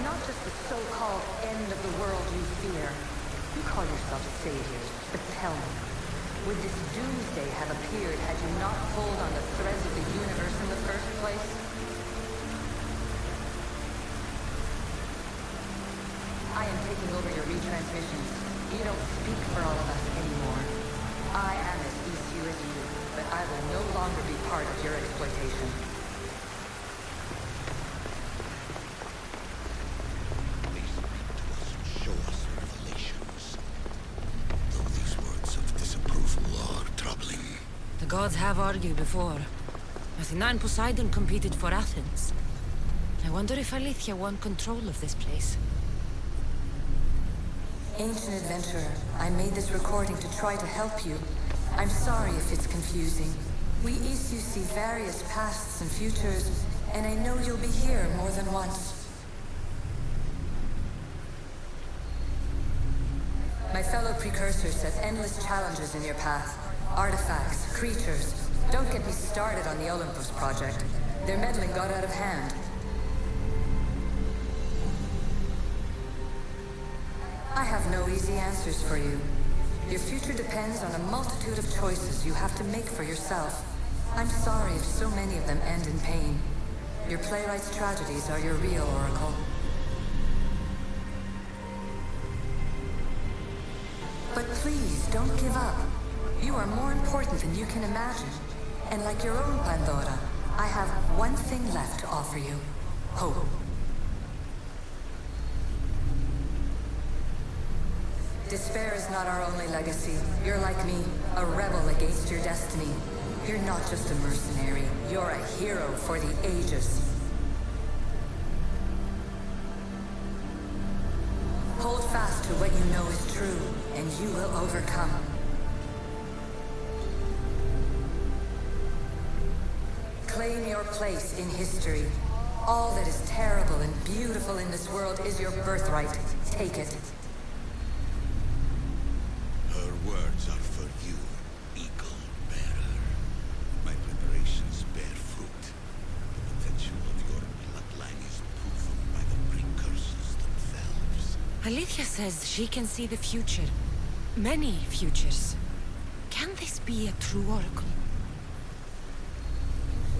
not just the so-called end of the world you fear. You call yourselves saviors, but tell me, would this doomsday have appeared had you not pulled on the threads of the universe in the first place? I am taking over your retransmissions. You don't speak for all of us anymore. I am as ECU as you, but I will no longer be part of your exploitation. They speak to us and show us revelations. Though these words of disapproval are troubling. The gods have argued before. Athena and Poseidon competed for Athens. I wonder if Alethea won control of this place. Ancient adventurer, I made this recording to try to help you. I'm sorry if it's confusing. We ECU see various pasts and futures, and I know you'll be here more than once. My fellow precursors set endless challenges in your path. Artifacts, creatures. Don't get me started on the Olympus project. Their meddling got out of hand. I have no easy answers for you. Your future depends on a multitude of choices you have to make for yourself. I'm sorry if so many of them end in pain. Your playwright's tragedies are your real oracle. But please, don't give up. You are more important than you can imagine. And like your own Pandora, I have one thing left to offer you. Hope. Despair is not our only legacy. You're like me, a rebel against your destiny. You're not just a mercenary, you're a hero for the ages. Hold fast to what you know is true, and you will overcome. Claim your place in history. All that is terrible and beautiful in this world is your birthright. Take it. Her words are for you, Eagle Bearer. My preparations bear fruit. The potential of your bloodline is proven by the precursors themselves. Alethea says she can see the future. Many futures. Can this be a true oracle?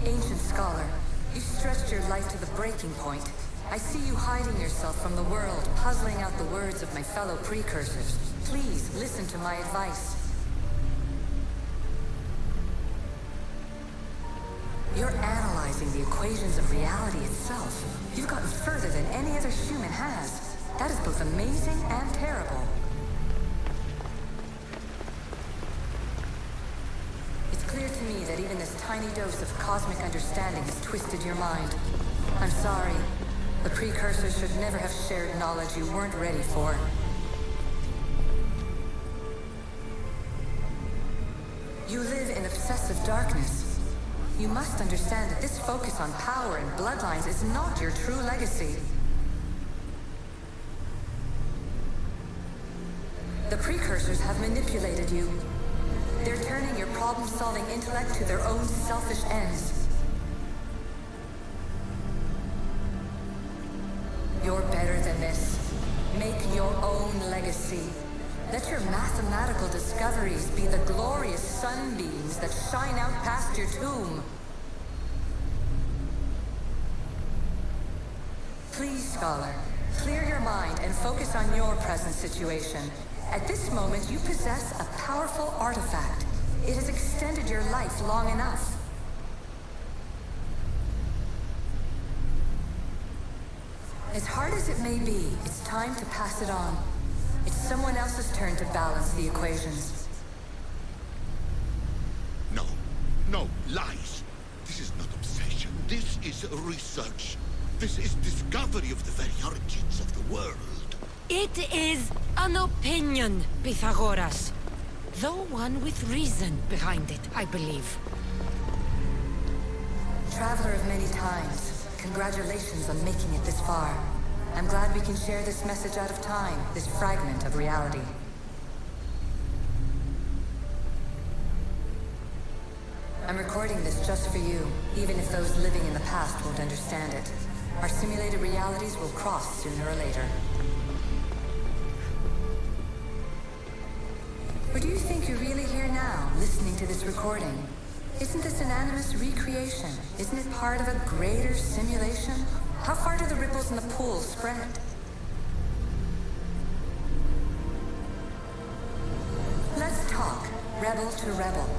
Ancient scholar, you stretched your life to the breaking point. I see you hiding yourself from the world, puzzling out the words of my fellow precursors. Please, listen to my advice. You're analyzing the equations of reality itself. You've gotten further than any other human has. That is both amazing and terrible. It's clear to me that even this tiny dose of cosmic understanding has twisted your mind. I'm sorry. The precursors should never have shared knowledge you weren't ready for. You live in obsessive darkness. You must understand that this focus on power and bloodlines is not your true legacy. The precursors have manipulated you. They're turning your problem-solving intellect to their own selfish ends. You're better than this. Make your own legacy. Let your mathematical discoveries be the glorious sunbeams that shine out past your tomb. Please, scholar, clear your mind and focus on your present situation. At this moment, you possess a powerful artifact. It has extended your life long enough. As hard as it may be, it's time to pass it on. It's someone else's turn to balance the equations. No, no, lies. This is not obsession. This is research. This is discovery of the very origins of the world. It is an opinion, Pythagoras. Though one with reason behind it, I believe. Traveler of many times, congratulations on making it this far. I'm glad we can share this message out of time, this fragment of reality. I'm recording this just for you, even if those living in the past won't understand it. Our simulated realities will cross sooner or later. Or do you think you're really here now, listening to this recording? Isn't this an animus recreation? Isn't it part of a greater simulation? How far do the ripples in the pool spread? Let's talk, rebel to rebel.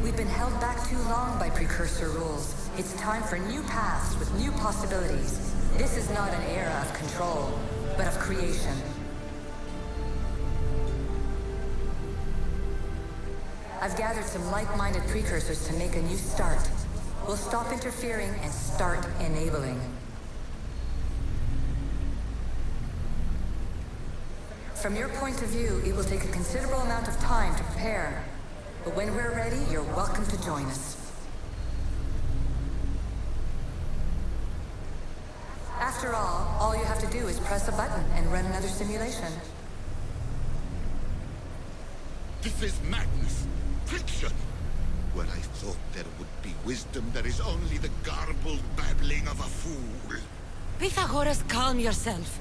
We've been held back too long by precursor rules. It's time for new paths with new possibilities. This is not an era of control, but of creation. I've gathered some like-minded precursors to make a new start. We'll stop interfering and start enabling. From your point of view, it will take a considerable amount of time to prepare. But when we're ready, you're welcome to join us. After all you have to do is press a button and run another simulation. This is madness. Fiction. Where I thought there would be wisdom, there is only the garbled babbling of a fool. Pythagoras, calm yourself.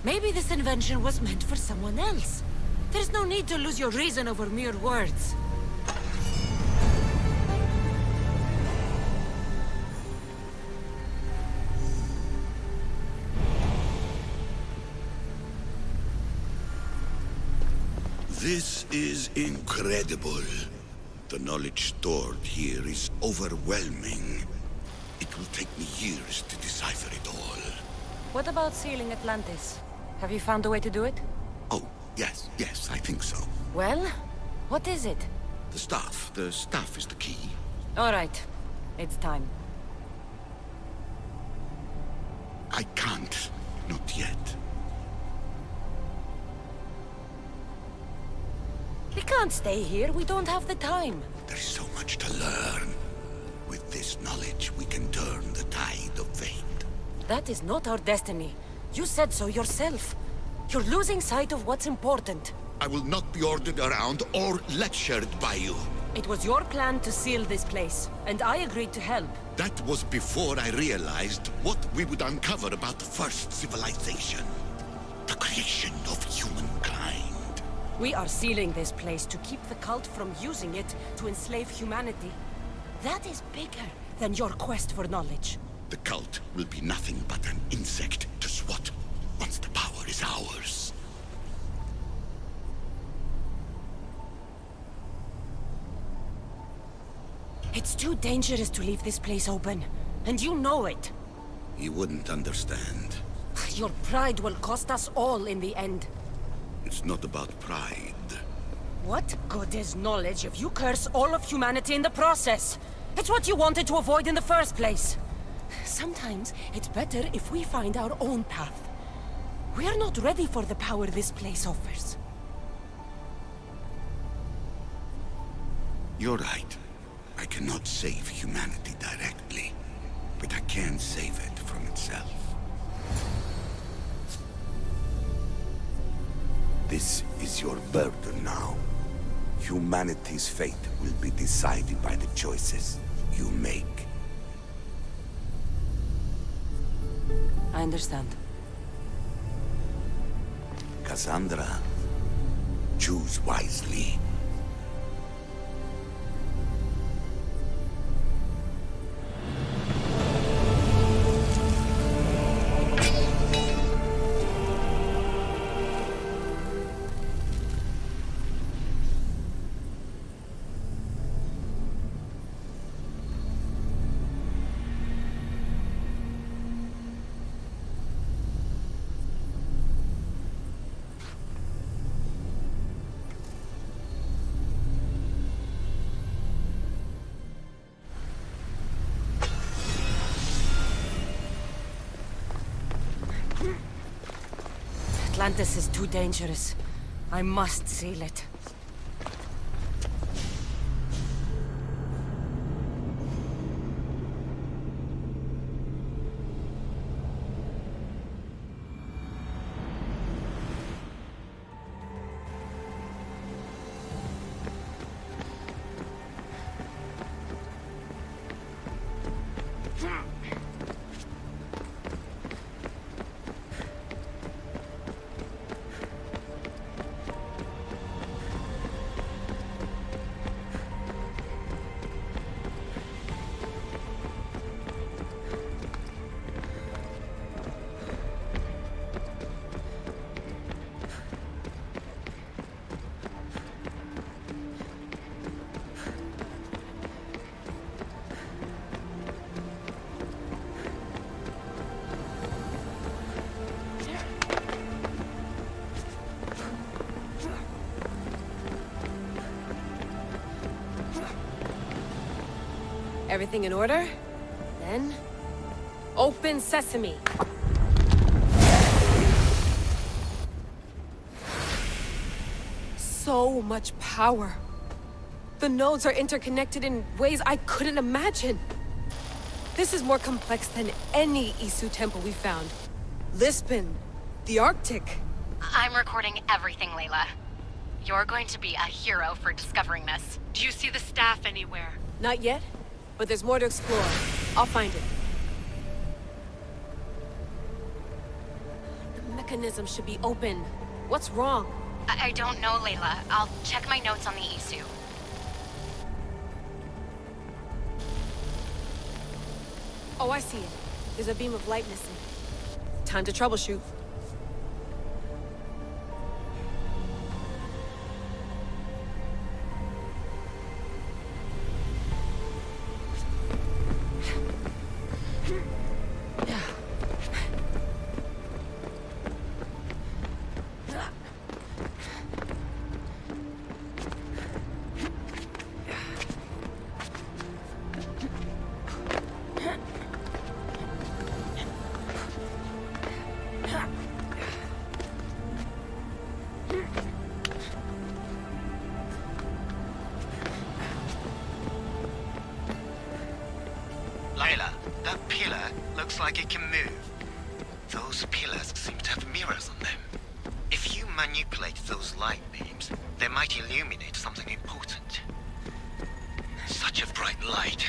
Maybe this invention was meant for someone else. There's no need to lose your reason over mere words. This is incredible. The knowledge stored here is overwhelming. It will take me years to decipher it all. What about sealing Atlantis? Have you found a way to do it? Oh, yes, I think so. Well, what is it? The staff is the key. All right, it's time. I can't, not yet. We can't stay here, we don't have the time. There's so much to learn. With this knowledge, we can turn the tide of fate. That is not our destiny. You said so yourself. You're losing sight of what's important. I will not be ordered around or lectured by you. It was your plan to seal this place, and I agreed to help. That was before I realized what we would uncover about the first civilization. The creation of humankind. We are sealing this place to keep the cult from using it to enslave humanity. That is bigger than your quest for knowledge. The cult will be nothing but an insect to swat once the power is ours. It's too dangerous to leave this place open, and you know it. You wouldn't understand. Your pride will cost us all in the end. It's not about pride. What good is knowledge if you curse all of humanity in the process? It's what you wanted to avoid in the first place. Sometimes it's better if we find our own path. We are not ready for the power this place offers. You're right. I cannot save humanity directly, but I can save it from itself. This is your burden now. Humanity's fate will be decided by the choices you make. I understand. Cassandra, choose wisely. Atlantis is too dangerous. I must seal it. Everything in order? Then... open sesame! So much power. The nodes are interconnected in ways I couldn't imagine. This is more complex than any Isu temple we found. Lisbon, the Arctic. I'm recording everything, Layla. You're going to be a hero for discovering this. Do you see the staff anywhere? Not yet, but there's more to explore. I'll find it. The mechanism should be open. What's wrong? I don't know, Layla. I'll check my notes on the Isu. Oh, I see it. There's a beam of light missing. Time to troubleshoot. Layla, that pillar looks like it can move. Those pillars seem to have mirrors on them. If you manipulate those light beams, they might illuminate something important. Such a bright light.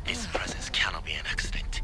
Its presence cannot be an accident.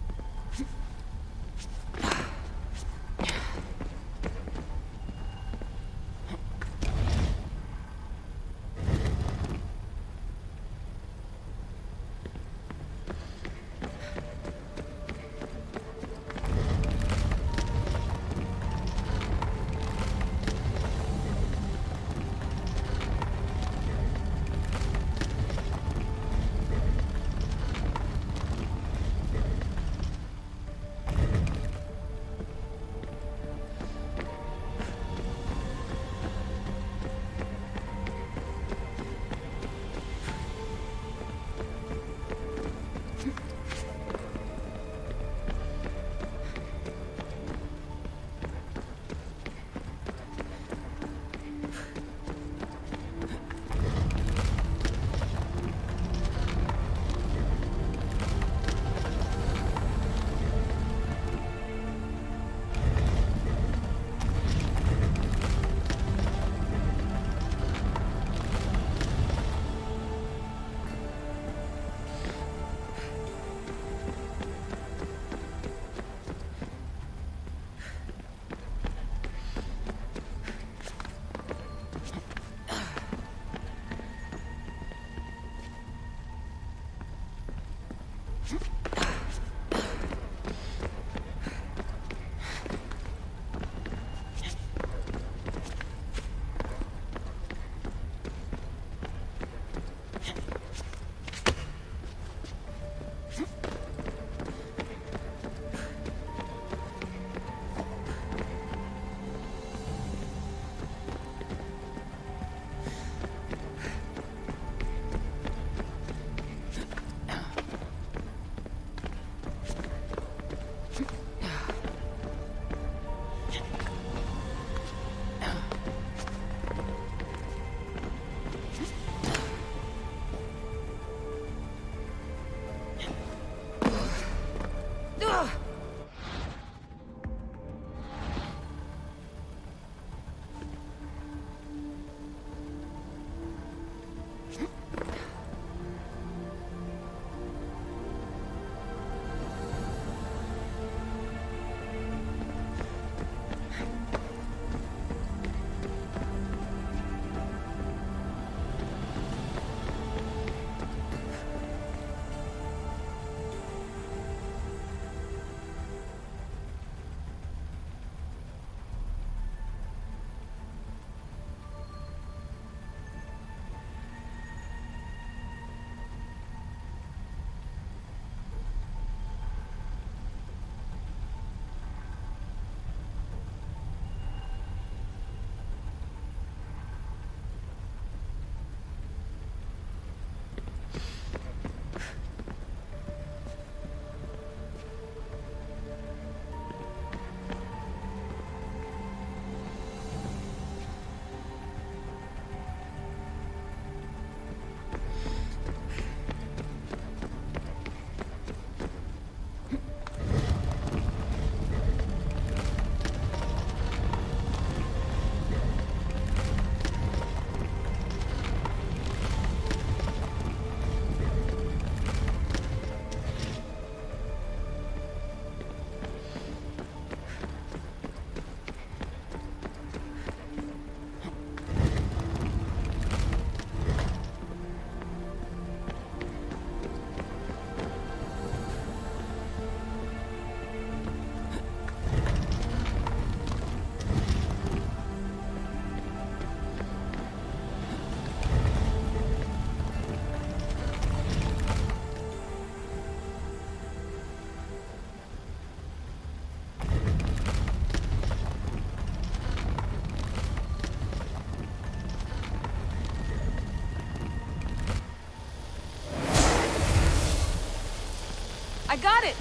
I got it!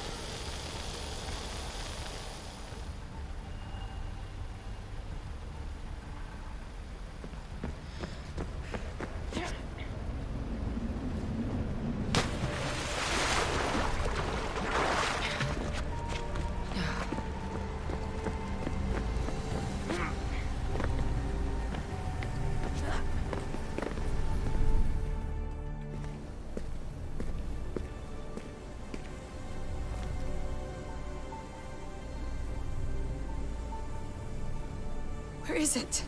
Where is it?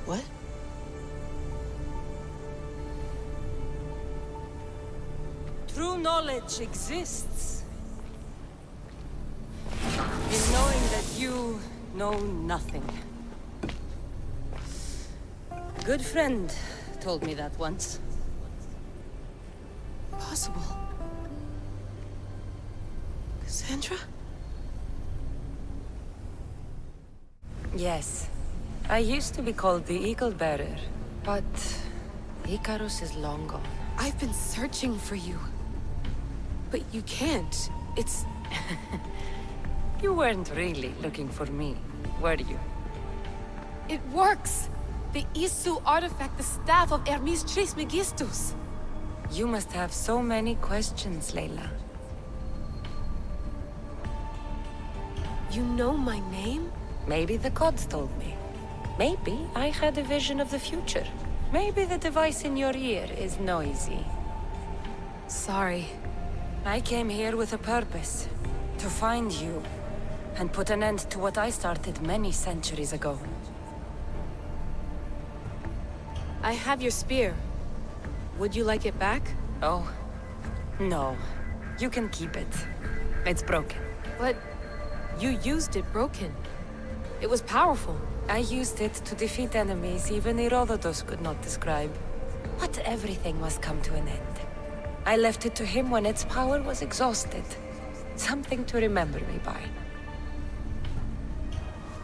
What? True knowledge exists. In knowing that you know nothing. A good friend told me that once. Possible. Cassandra? Yes. I used to be called the Eagle Bearer, but Icarus is long gone. I've been searching for you. But you can't. It's... You weren't really looking for me, were you? It works! The Isu artifact, the staff of Hermes Trismegistus. You must have so many questions, Layla. You know my name? Maybe the gods told me. Maybe I had a vision of the future. Maybe the device in your ear is noisy. Sorry. I came here with a purpose. To find you. And put an end to what I started many centuries ago. I have your spear. Would you like it back? Oh. No. You can keep it. It's broken. But... you used it broken. It was powerful. I used it to defeat enemies even Herodotus could not describe. But everything must come to an end. I left it to him when its power was exhausted. Something to remember me by.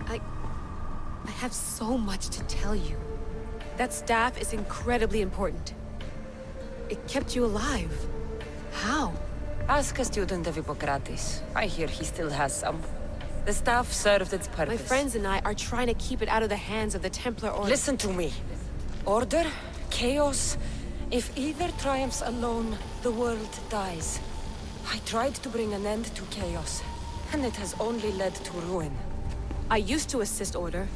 I have so much to tell you. That staff is incredibly important. It kept you alive. How? Ask a student of Hippocrates. I hear he still has some. The staff served its purpose. My friends and I are trying to keep it out of the hands of the Templar Order. Listen to me. Order, chaos. If either triumphs alone, the world dies. I tried to bring an end to chaos, and it has only led to ruin. I used to assist Order.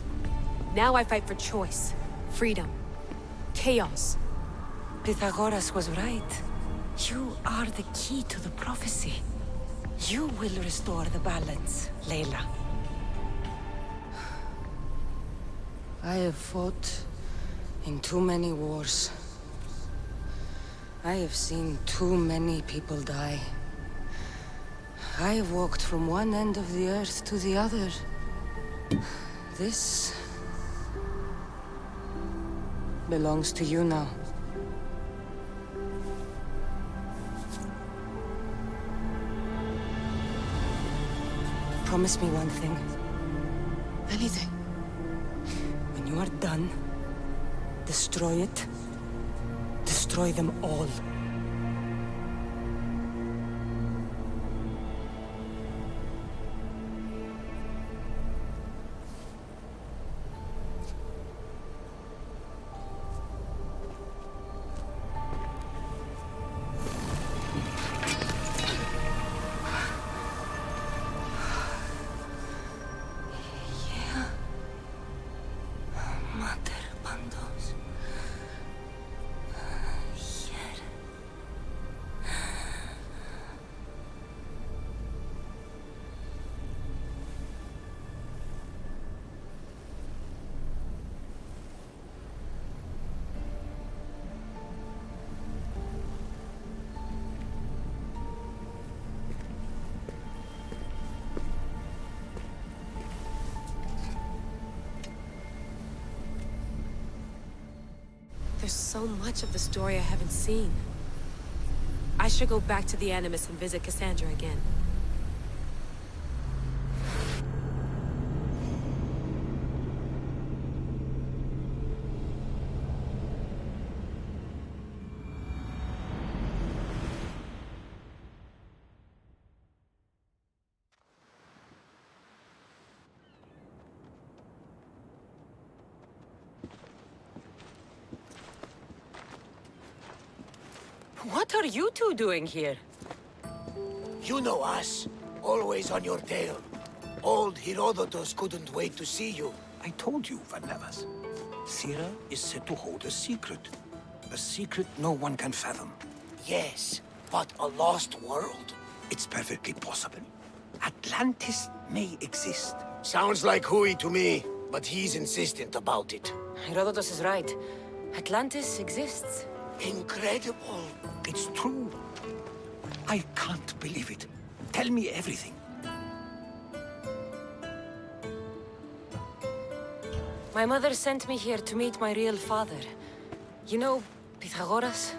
Now I fight for choice, freedom, chaos. Pythagoras was right. You are the key to the prophecy. You will restore the balance, Layla. I have fought in too many wars. I have seen too many people die. I have walked from one end of the earth to the other. This belongs to you now. Promise me one thing. Anything. When you are done, destroy it. Destroy them all. There's so much of the story I haven't seen. I should go back to the Animus and visit Cassandra again. What are you two doing here? You know us. Always on your tail. Old Herodotus couldn't wait to see you. I told you, Van Nevers. Thera is said to hold a secret. A secret no one can fathom. Yes, but a lost world? It's perfectly possible. Atlantis may exist. Sounds like Hui to me, but he's insistent about it. Herodotus is right. Atlantis exists. Incredible. It's true. I can't believe it. Tell me everything. My mother sent me here to meet my real father. You know, Pythagoras?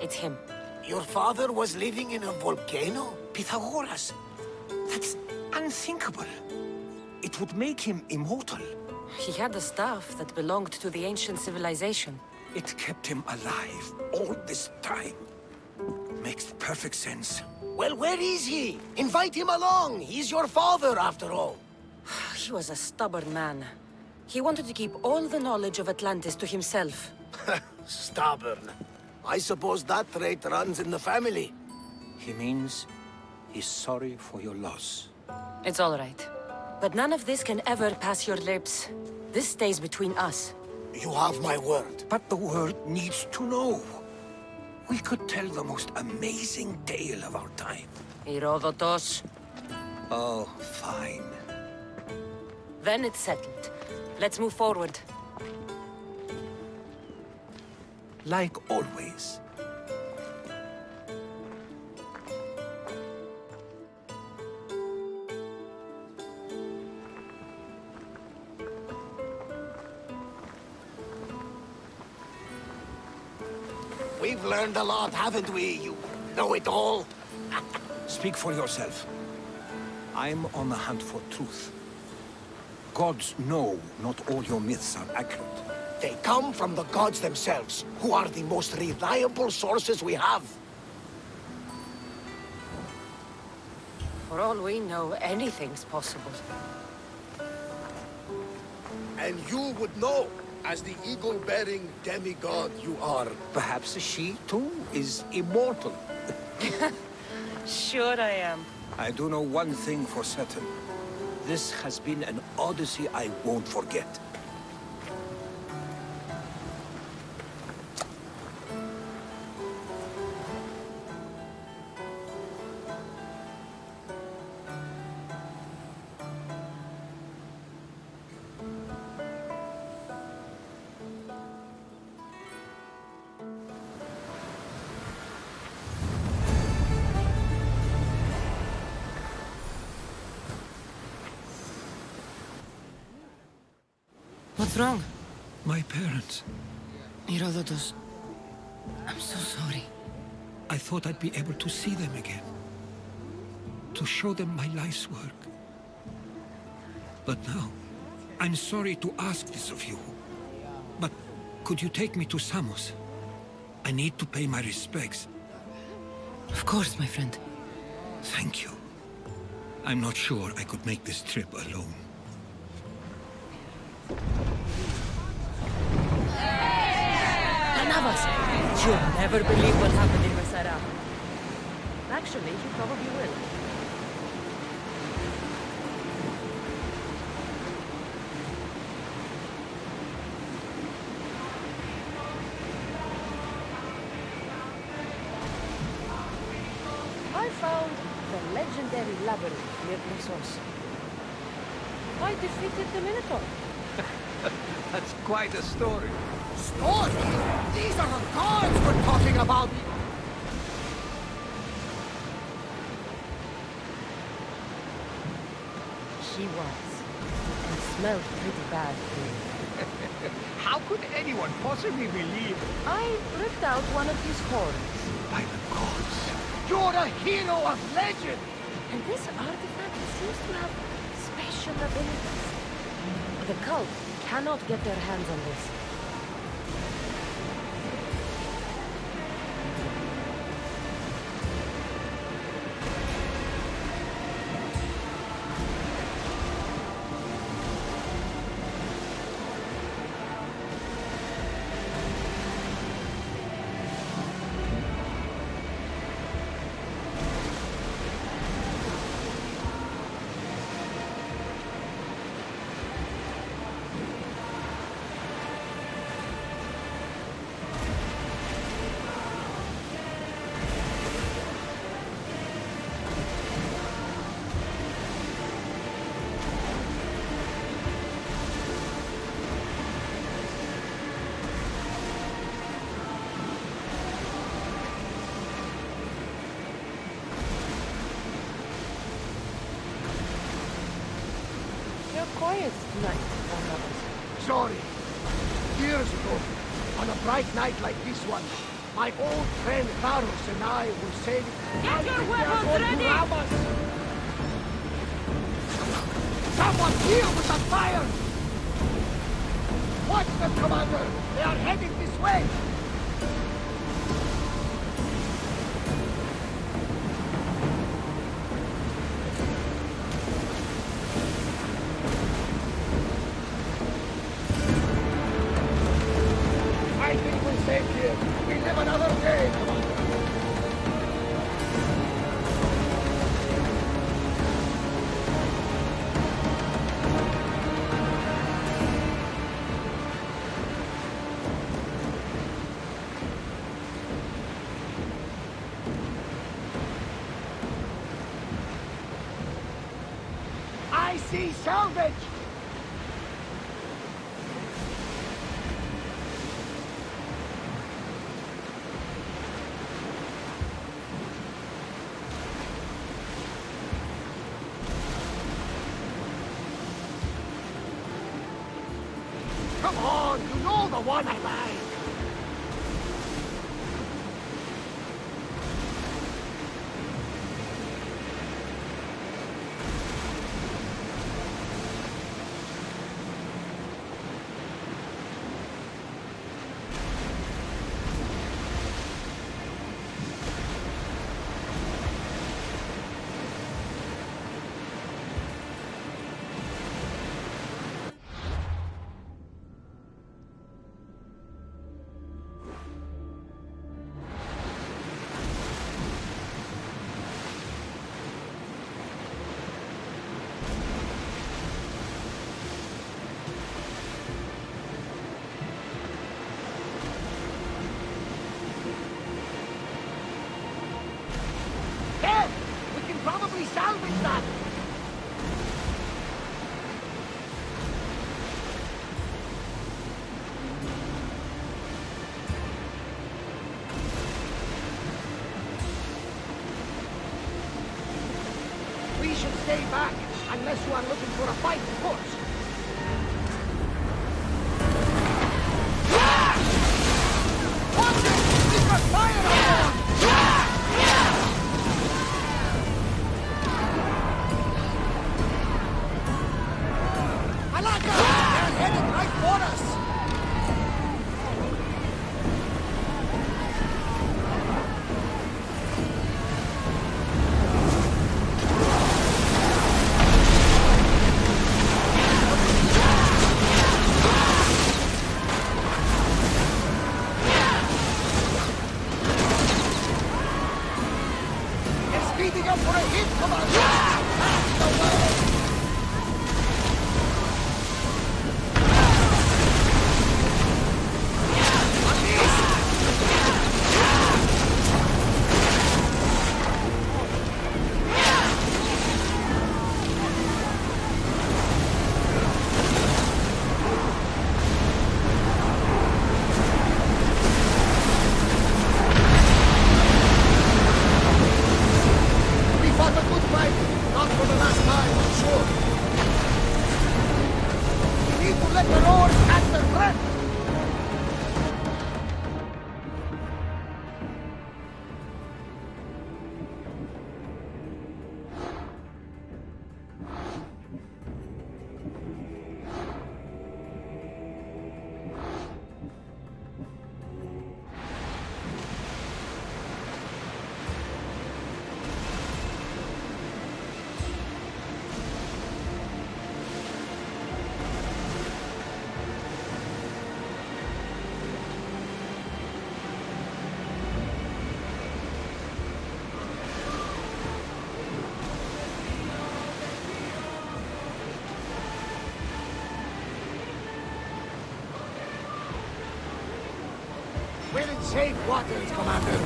It's him. Your father was living in a volcano? Pythagoras. That's unthinkable. It would make him immortal. He had a staff that belonged to the ancient civilization. It kept him alive all this time. Makes perfect sense. Well, where is he? Invite him along. He's your father, after all. He was a stubborn man. He wanted to keep all the knowledge of Atlantis to himself. Stubborn. I suppose that trait runs in the family. He means he's sorry for your loss. It's all right. But none of this can ever pass your lips. This stays between us. You have my word. But the world needs to know. We could tell the most amazing tale of our time. Herodotus. Oh, fine. Then it's settled. Let's move forward. Like always. We've learned a lot, haven't we? You know it all. Speak for yourself. I'm on the hunt for truth. Gods know not all your myths are accurate. They come from the gods themselves, who are the most reliable sources we have. For all we know, anything's possible. And you would know, as the eagle-bearing demigod you are. Perhaps she, too, is immortal. Sure I am. I do know one thing for certain. This has been an Odyssey I won't forget. What's wrong? My parents. Herodotus. I'm so sorry. I thought I'd be able to see them again. To show them my life's work. But now, I'm sorry to ask this of you. But could you take me to Samos? I need to pay my respects. Of course, my friend. Thank you. I'm not sure I could make this trip alone. You'll never believe what happened in Masara. Actually, you probably will. I found the legendary labyrinth near Samos. I defeated the Minotaur. That's quite a story. Story? These are the gods we're talking about! She was. And smelled pretty bad, too. How could anyone possibly believe? I ripped out one of his horns. By the gods. You're a hero of legend! And this artifact seems to have special abilities. The cult cannot get their hands on this. rather quiet tonight, Samos. Sorry. Years ago, on a bright night like this one, my old friend Carlos and I were sailing. Get your weapons ready! Someone here with a fire! Watch them, Commander! They are heading this way! I think we're safe here. We live another day, Commander. I see salvage! Come on, you know the one I like. There! We can probably salvage that! We should stay back, unless you are looking for a fight, of course. Watch it! We've got fire on! Malaka! They're headed right for us! They're speeding up for a hit, Commander! That's the way! We fought a good fight, not for the last time, I'm sure. We need to let the roars catch their breath. We're in safe waters, Commander.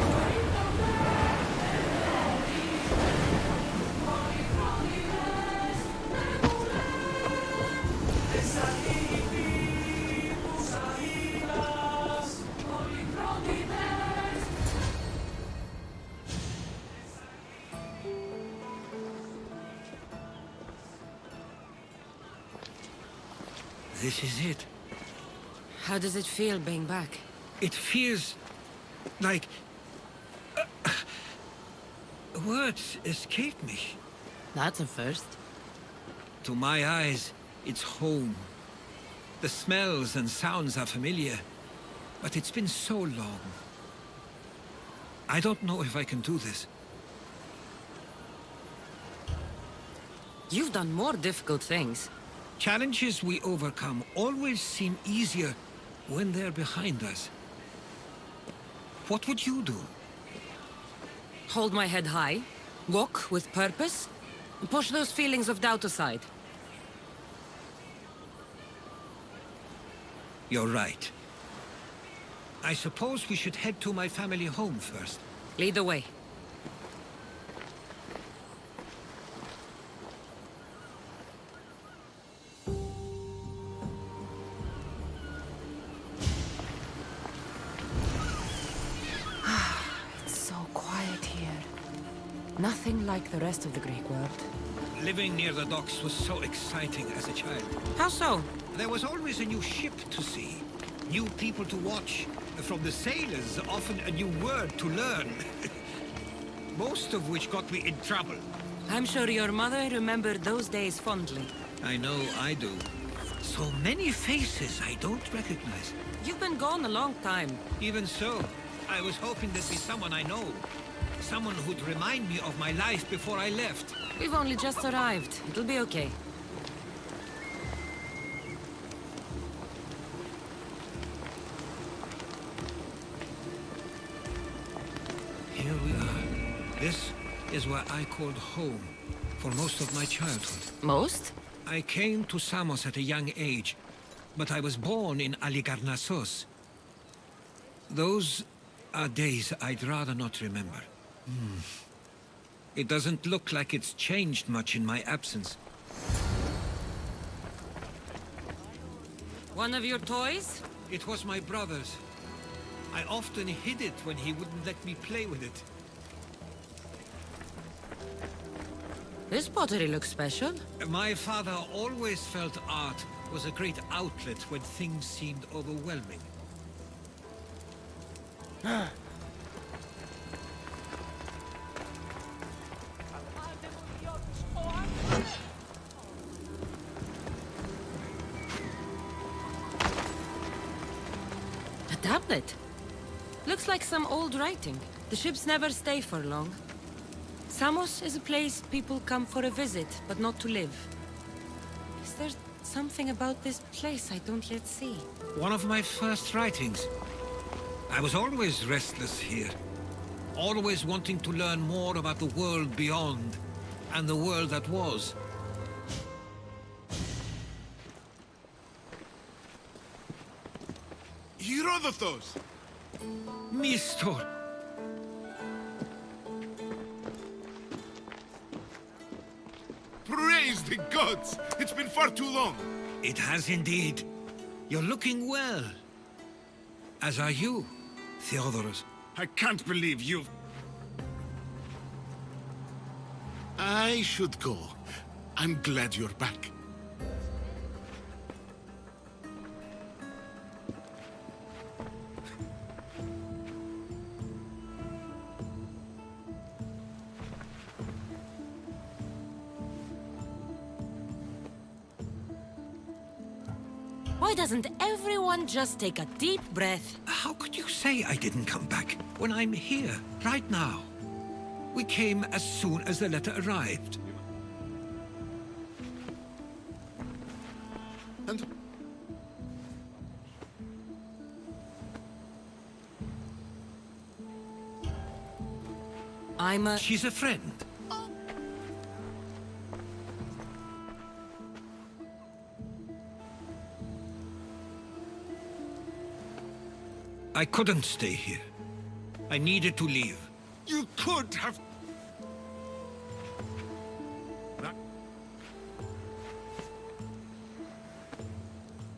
This is it. How does it feel being back? It feels like... words escape me. That's a first. To my eyes, it's home. The smells and sounds are familiar, but it's been so long. I don't know if I can do this. You've done more difficult things. Challenges we overcome always seem easier when they're behind us. What would you do? Hold my head high, walk with purpose, and push those feelings of doubt aside. You're right. I suppose we should head to my family home first. Lead the way. It's so quiet here. Nothing like the rest of the Greek world. Living near the docks was so exciting as a child. How so? There was always a new ship to see, new people to watch. From the sailors, often a new word to learn. Most of which got me in trouble. I'm sure your mother remembered those days fondly. I know I do. So many faces I don't recognize. You've been gone a long time. Even so, I was hoping there'd be someone I know. Someone who'd remind me of my life before I left. We've only just arrived. It'll be okay. Here we are. This is where I called home for most of my childhood. Most? I came to Samos at a young age, but I was born in Aligarnassos. Those are days I'd rather not remember. It doesn't look like it's changed much in my absence. One of your toys? It was my brother's. I often hid it when he wouldn't let me play with it. This pottery looks special. My father always felt art was a great outlet when things seemed overwhelming. A tablet. Looks like some old writing. The ships never stay for long. Samos is a place people come for a visit, but not to live. Is there something about this place I don't yet see? One of my first writings. I was always restless here. Always wanting to learn more about the world beyond, and the world that was. Herodotus! Mistor! Praise the gods! It's been far too long! It has indeed. You're looking well. As are you, Theodoros. I can't believe you've... I should go. I'm glad you're back. Why doesn't everyone just take a deep breath? How could you say I didn't come back when I'm here, right now? We came as soon as the letter arrived. And... She's a friend. I couldn't stay here. I needed to leave. You could have...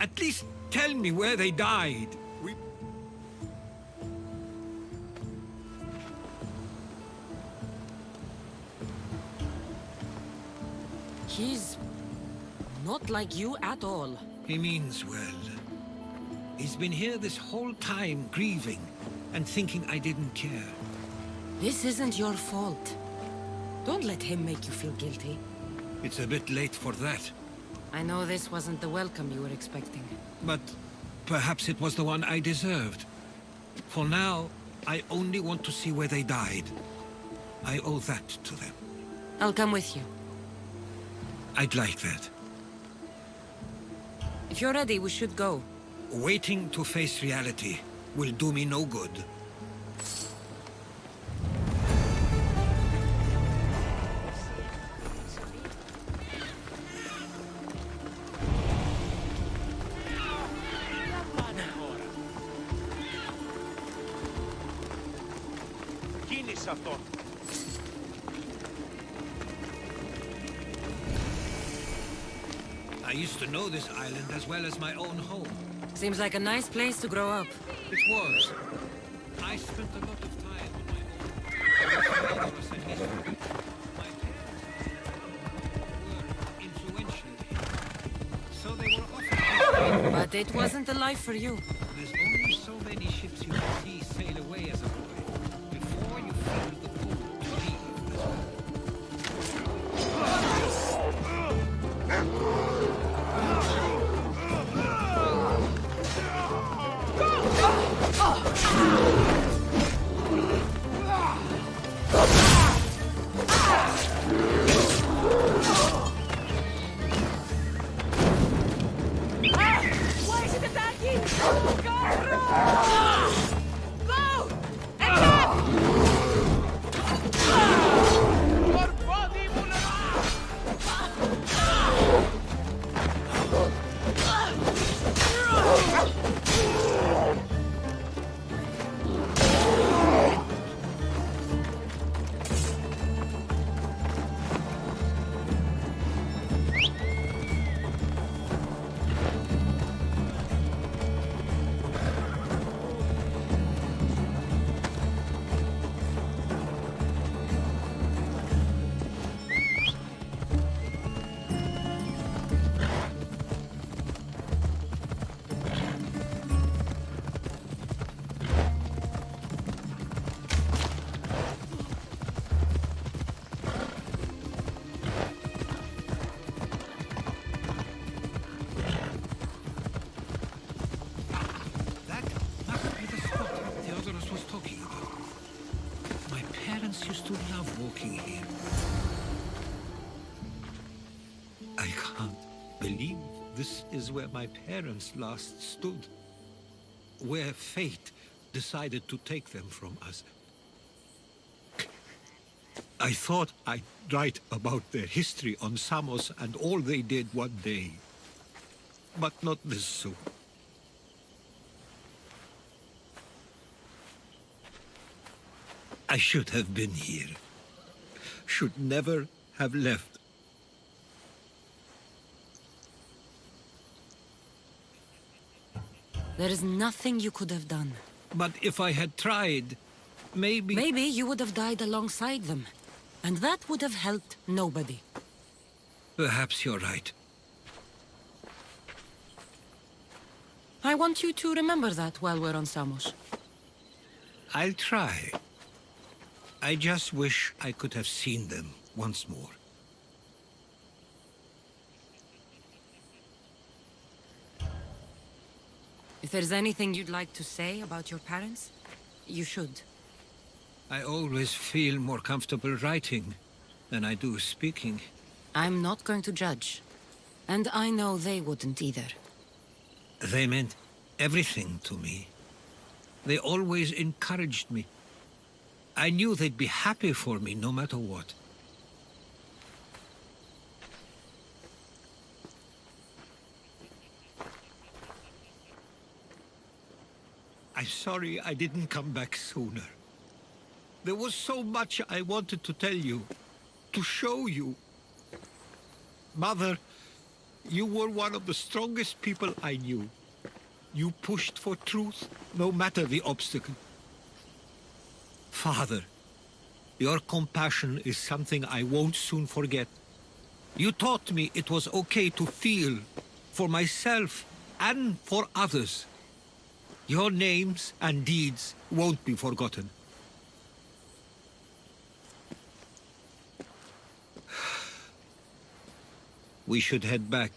At least tell me where they died. We... He's not like you at all. He means well. He's been here this whole time, grieving, and thinking I didn't care. This isn't your fault. Don't let him make you feel guilty. It's a bit late for that. I know this wasn't the welcome you were expecting. But perhaps it was the one I deserved. For now, I only want to see where they died. I owe that to them. I'll come with you. I'd like that. If you're ready, we should go. Waiting to face reality will do me no good. I used to know this island as well as my own home. Seems like a nice place to grow up. It was. I spent a lot of time on my own. Samos and history. My parents were influential here. So they were often... But it wasn't the life for you. There's only so many ships you can see sail away as a boy before you feel the pull to leave as well. Why is it attacking? Go! Attack! Used to love walking here. I can't believe this is where my parents last stood. Where fate decided to take them from us. I thought I'd write about their history on Samos and all they did one day. But not this soon. I should have been here. Should never have left. There is nothing you could have done. But if I had tried, maybe... Maybe you would have died alongside them. And that would have helped nobody. Perhaps you're right. I want you to remember that while we're on Samos. I'll try. I just wish I could have seen them once more. If there's anything you'd like to say about your parents, you should. I always feel more comfortable writing than I do speaking. I'm not going to judge. And I know they wouldn't either. They meant everything to me. They always encouraged me. I knew they'd be happy for me no matter what. I'm sorry I didn't come back sooner. There was so much I wanted to tell you, to show you. Mother, you were one of the strongest people I knew. You pushed for truth, no matter the obstacle. Father, your compassion is something I won't soon forget. You taught me it was okay to feel, for myself and for others. Your names and deeds won't be forgotten. We should head back.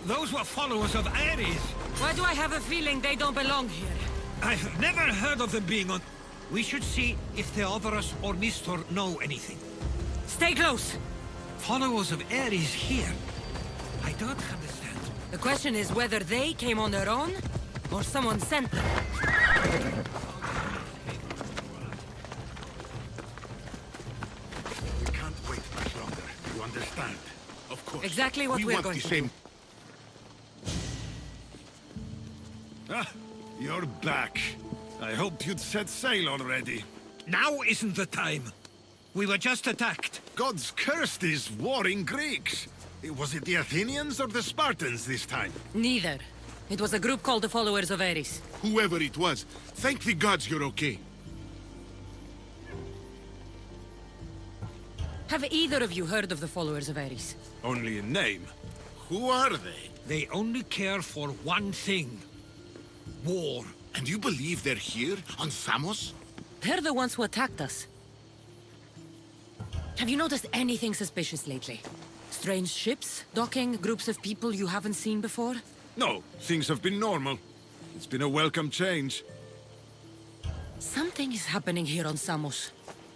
Those were followers of Ares. Why do I have a feeling they don't belong here? I've never heard of them being on... We should see if Theodorus or Mistor know anything. Stay close! Followers of Ares here? I don't understand. The question is whether they came on their own, or someone sent them. We can't wait much longer. You understand? Of course. Exactly what we're going to do. Ah, you're back. I hoped you'd set sail already. Now isn't the time. We were just attacked. Gods cursed these warring Greeks. Was it the Athenians or the Spartans this time? Neither. It was a group called the Followers of Ares. Whoever it was, thank the gods you're okay. Have either of you heard of the Followers of Ares? Only in name. Who are they? They only care for one thing. War. And you believe they're here, on Samos? They're the ones who attacked us. Have you noticed anything suspicious lately? Strange ships, docking, groups of people you haven't seen before? No, things have been normal. It's been a welcome change. Something is happening here on Samos.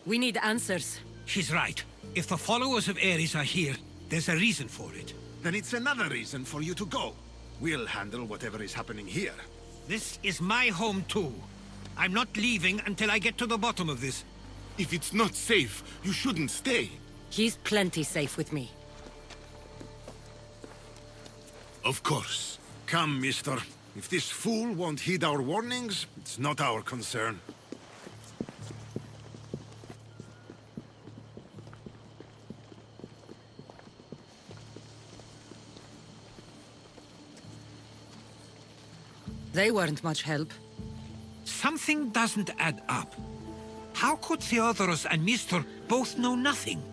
We need answers. She's right. If the followers of Ares are here, there's a reason for it. Then it's another reason for you to go. We'll handle whatever is happening here. This is my home too. I'm not leaving until I get to the bottom of this. If it's not safe, you shouldn't stay. He's plenty safe with me. Of course. Come, mister. If this fool won't heed our warnings, it's not our concern. They weren't much help. Something doesn't add up. How could Theodorus and Mistor both know nothing?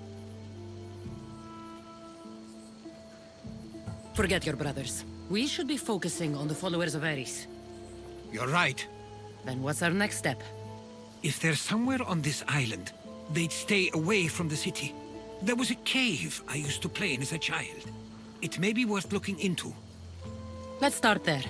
Forget your brothers. We should be focusing on the Followers of Ares. You're right. Then what's our next step? If they're somewhere on this island, they'd stay away from the city. There was a cave I used to play in as a child. It may be worth looking into. Let's start there.